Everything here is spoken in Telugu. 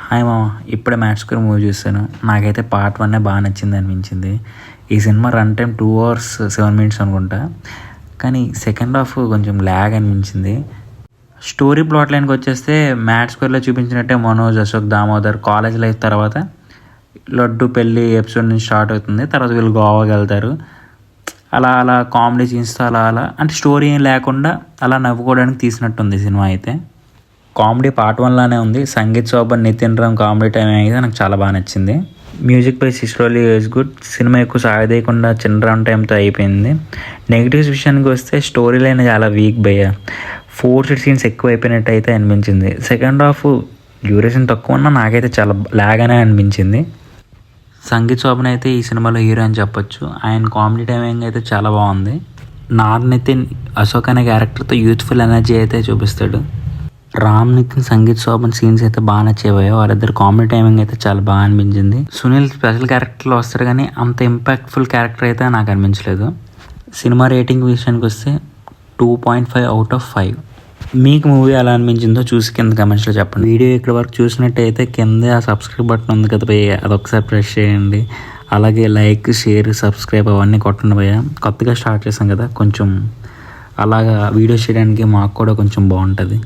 హాయ్ మామ, ఇప్పుడే మ్యాథ్స్ స్క్వేర్ మూవీ చూసాను. నాకైతే పార్ట్ 1 బాగా నచ్చింది అనిపించింది. ఈ cinema run time 2 hours 7 minutes అనుకుంటా. కానీ సెకండ్ హాఫ్ కొంచెం ల్యాగ్ అనిపించింది. స్టోరీ ప్లాట్ లైన్కి వచ్చేస్తే మ్యాథ్స్ స్క్వేర్లో చూపించినట్టే మనోజ్, అశోక్, దామోదర్ కాలేజ్ లైఫ్ తర్వాత లడ్డు పెళ్ళి ఎపిసోడ్ నుంచి స్టార్ట్ అవుతుంది. తర్వాత వీళ్ళు గోవాకి వెళ్తారు. అలా అలా కామెడీ సీన్స్తో అలా అంటే స్టోరీ ఏం లేకుండా అలా నవ్వుకోవడానికి తీసినట్టుంది సినిమా అయితే. కామెడీ పార్ట్ 1 లానే ఉంది. సంగీత్ శోభన్, నితిన్ రామ్ కామెడీ టైం అయితే నాకు చాలా బాగా నచ్చింది. Music by Ceciroleo is good. Cinema ఎక్కువ సాగదీయకుండా చిన్న రన్ టైంతో అయిపోయింది. నెగిటివ్స్ విషయానికి వస్తే స్టోరీ లైన్ చాలా వీక్ భయ్య. ఫోర్స్డ్ సీన్స్ ఎక్కువ అయిపోయినట్టు అయితే అనిపించింది. సెకండ్ హాఫ్ డ్యూరేషన్ తక్కువ ఉన్నా నాకైతే చాలా లాగానే అనిపించింది. సంగీత్ శోభన్ అయితే ఈ సినిమాలో హీరో అని చెప్పొచ్చు. ఆయన కామెడీ టైమింగ్ అయితే చాలా బాగుంది. నితిన్ అశోక్ అనే క్యారెక్టర్తో యూత్ఫుల్ ఎనర్జీ అయితే చూపిస్తాడు. రామ్ నితిన్, సంగీత్ శోభన్ సీన్స్ అయితే బాగా నచ్చేవాయో. వారిద్దరు కామెడీ టైమింగ్ అయితే చాలా బాగా అనిపించింది. సునీల్ స్పెషల్ క్యారెక్టర్లో వస్తాడు కానీ అంత ఇంపాక్ట్ఫుల్ క్యారెక్టర్ అయితే నాకు అనిపించలేదు. సినిమా రేటింగ్ విషయానికి వస్తే 2.5 out of 5. మీకు మూవీ ఎలా అనిపించిందో చూసి కింద కమెంట్స్లో చెప్పండి. వీడియో ఇక్కడ వరకు చూసినట్టయితే కింద ఆ సబ్స్క్రైబ్ బటన్ ఉంది కదా భయ్య, అదొకసారి ప్రెస్ చేయండి. అలాగే లైక్, షేర్, సబ్స్క్రైబ్ అవన్నీ కొట్టండి భయ్య. కొత్తగా స్టార్ట్ చేసాం కదా, కొంచెం అలాగా వీడియోస్ చేయడానికి మాకు కూడా కొంచెం బాగుంటుంది.